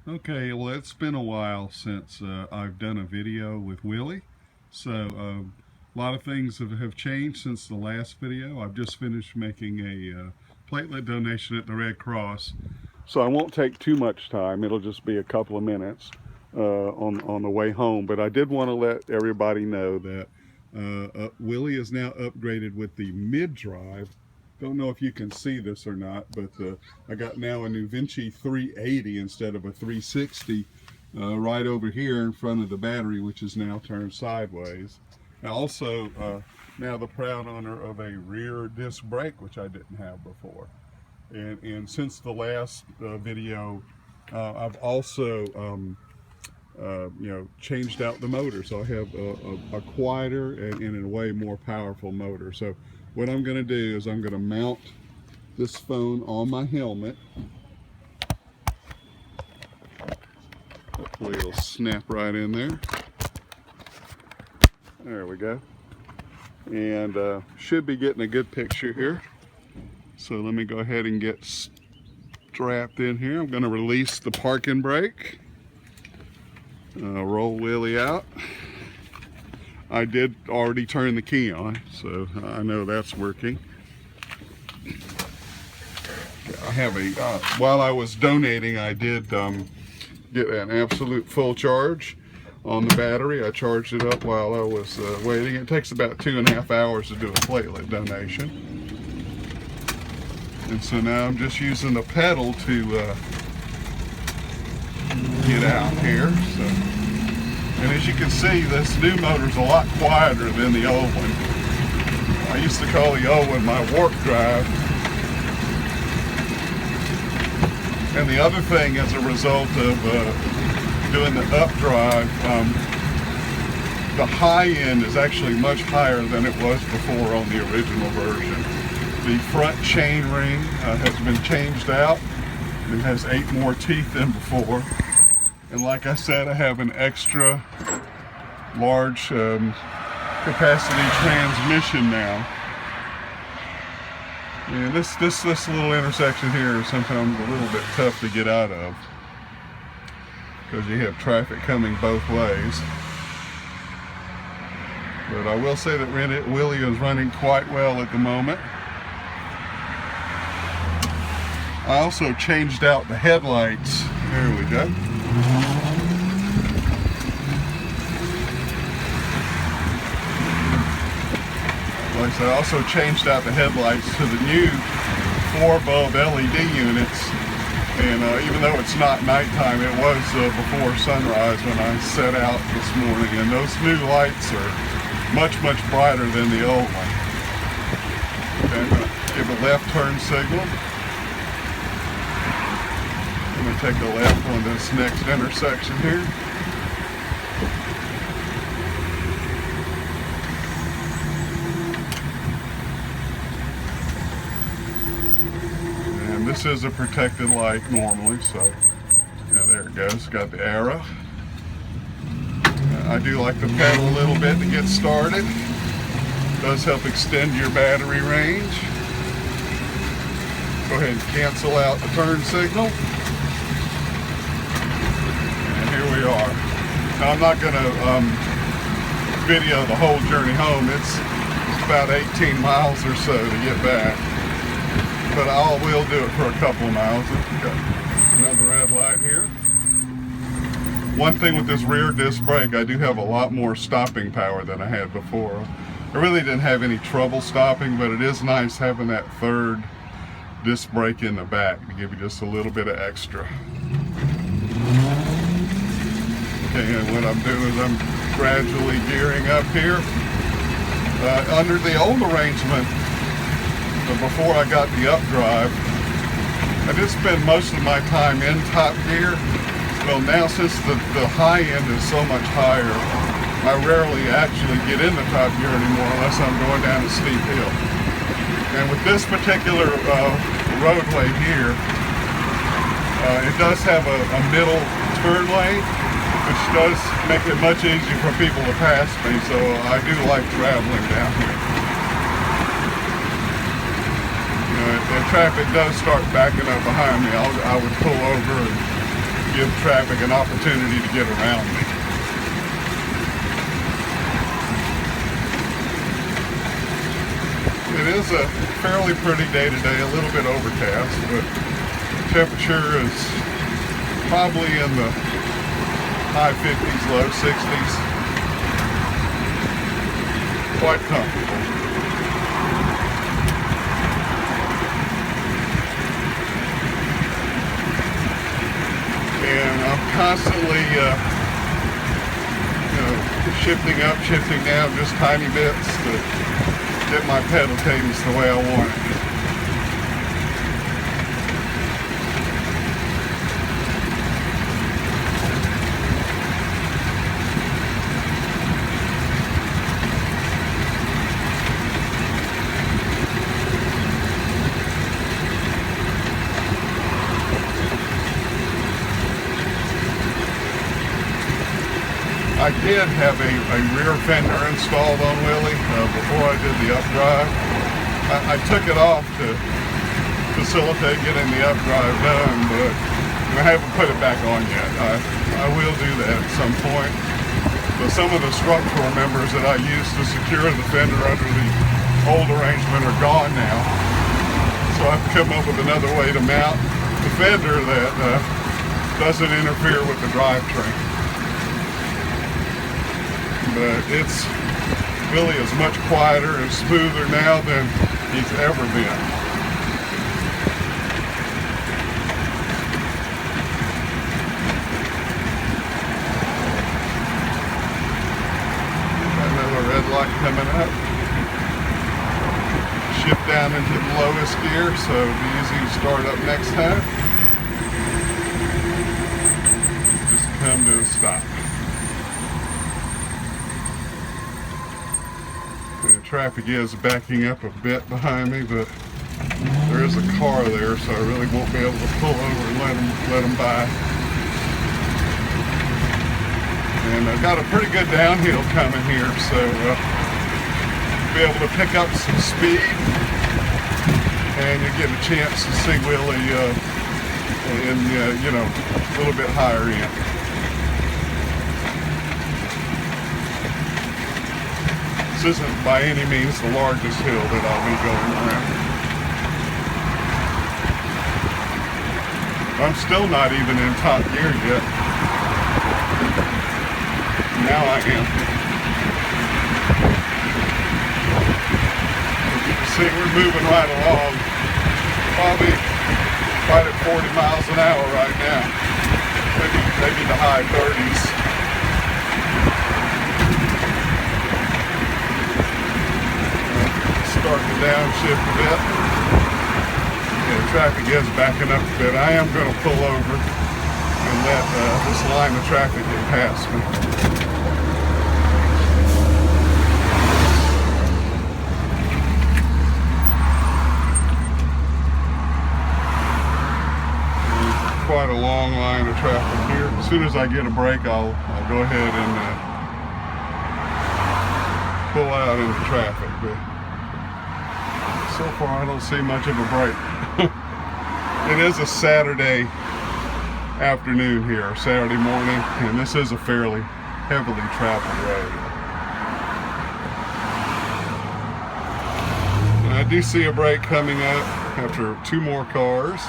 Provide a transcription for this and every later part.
Okay, well, it's been a while since I've done a video with Willie. So a lot of things have changed since the last video. I've just finished making a platelet donation at the Red Cross. So I won't take too much time. It'll just be a couple of minutes on the way home. But I did want to let everybody know that Willie is now upgraded with the mid-drive. Don't know if you can see this or not, but I got now a new Vinci 380 instead of a 360 right over here in front of the battery, which is now turned sideways. And also now the proud owner of a rear disc brake, which I didn't have before. And since the last video, I've also changed out the motor. So I have a quieter and in a way more powerful motor. So what I'm going to do is I'm going to mount this phone on my helmet. Hopefully it'll snap right in there. There we go. And should be getting a good picture here. So let me go ahead and get strapped in here. I'm going to release the parking brake. Roll Willie out. I did already turn the key on, so I know that's working. I have a, while I was donating, I did get an absolute full charge on the battery. I charged it up while I was waiting. It takes about 2.5 hours to do a platelet donation. And so now I'm just using the pedal to get out here. So. And as you can see, this new motor's a lot quieter than the old one. I used to call the old one my warp drive. And the other thing, as a result of doing the up drive, the high end is actually much higher than it was before on the original version. The front chain ring has been changed out. It has 8 more teeth than before. And like I said, I have an extra large capacity transmission now. And this little intersection here is sometimes a little bit tough to get out of because you have traffic coming both ways. But I will say that Willie is running quite well at the moment. I also changed out the headlights. There we go. Like I said, I also changed out the headlights to the new 4-bulb LED units. And even though it's not nighttime, it was before sunrise when I set out this morning. And those new lights are much, much brighter than the old one. Okay, I'm going to give a left turn signal. I'm going to take a left on this next intersection here. And this is a protected light normally, so yeah, there it goes. Got the arrow. I do like to pedal a little bit to get started. It does help extend your battery range. Go ahead and cancel out the turn signal. We are. Now I'm not going to video the whole journey home. It's about 18 miles or so to get back. But I will do it for a couple of miles. Got another red light here. One thing with this rear disc brake, I do have a lot more stopping power than I had before. I really didn't have any trouble stopping, but it is nice having that third disc brake in the back to give you just a little bit of extra. Okay, and what I'm doing is I'm gradually gearing up here. Under the old arrangement, before I got the updrive, I did spend most of my time in top gear. Well, now since the high end is so much higher, I rarely actually get in the top gear anymore unless I'm going down a steep hill. And with this particular roadway here, it does have a middle turn lane, which does make it much easier for people to pass me, so I do like traveling down here. If traffic does start backing up behind me, I would pull over and give traffic an opportunity to get around me. It is a fairly pretty day today, a little bit overcast, but temperature is probably in the high 50s, low 60s. Quite comfortable. And I'm constantly shifting up, shifting down, just tiny bits to get my pedal cadence the way I want it. I did have a rear fender installed on Willie before I did the updrive. I took it off to facilitate getting the updrive done, but I haven't put it back on yet. I will do that at some point. But some of the structural members that I used to secure the fender under the old arrangement are gone now. So I've come up with another way to mount the fender that doesn't interfere with the drivetrain. But it's really as much quieter and smoother now than he's ever been. Another red light coming up. Shift down into the lowest gear, so it'll be easy to start up next time. Just come to a stop. The traffic is backing up a bit behind me, but there is a car there, so I really won't be able to pull over and let them by. And I've got a pretty good downhill coming here, so be able to pick up some speed, and you get a chance to see Willie in a little bit higher end. This isn't by any means the largest hill that I'll be going around. I'm still not even in top gear yet. Now I am. As you can see, we're moving right along. Probably right at 40 miles an hour right now. Maybe the high 30s. Starting to downshift a bit. Yeah, the traffic is backing up a bit. I am going to pull over and let this line of traffic get past me. There's quite a long line of traffic here. As soon as I get a break, I'll go ahead and pull out into traffic. But so far, I don't see much of a break. It is a Saturday afternoon here, Saturday morning, and this is a fairly heavily traveled road. And I do see a break coming up after two more cars,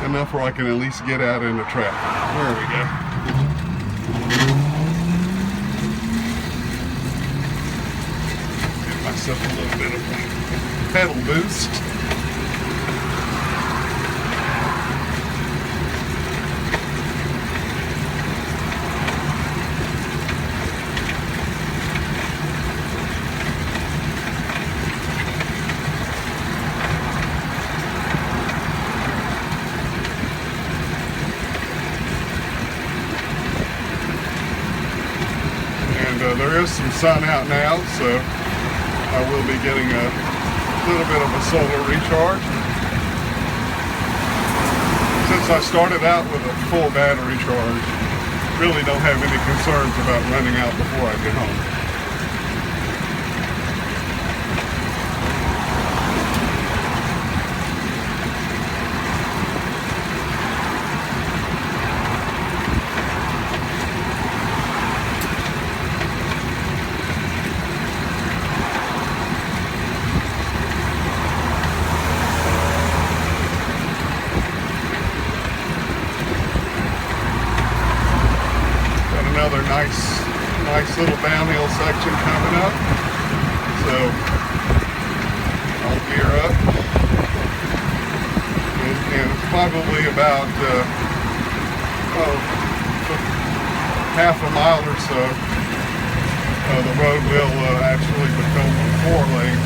enough where I can at least get out into traffic. There we go. Give myself a little bit of pedal boost. And there is some sun out now, so I will be getting a little bit of a solar recharge. Since I started out with a full battery charge, really don't have any concerns about running out before I get home. another nice little downhill section coming up. So I'll gear up. And it's probably about half a mile or so. The road will actually become a 4-lane.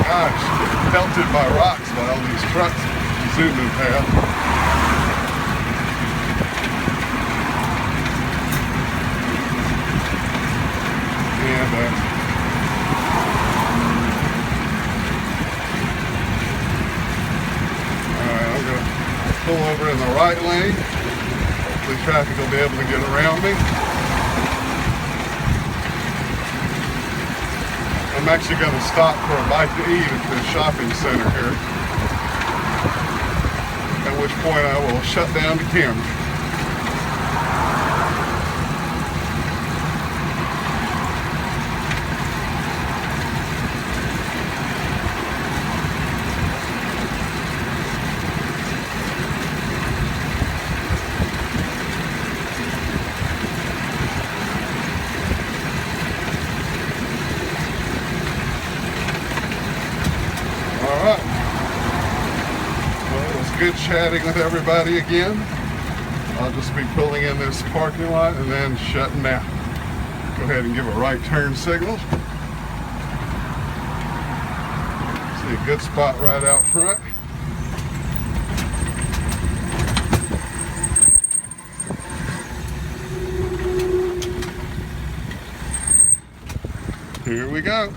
Gosh, pelted by rocks by all these trucks zooming past. And alright, I'm going to pull over in the right lane. Hopefully traffic will be able to get around me. I'm actually going to stop for a bite to eat at the shopping center here, at which point I will shut down the camera. Alright, well, it was good chatting with everybody again. I'll just be pulling in this parking lot and then shutting down. Go ahead and give a right turn signal. See a good spot right out front. Here we go.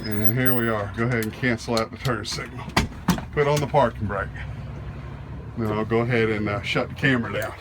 And here we are. Go ahead and cancel out the turn signal. Put on the parking brake. Then I'll go ahead and shut the camera down.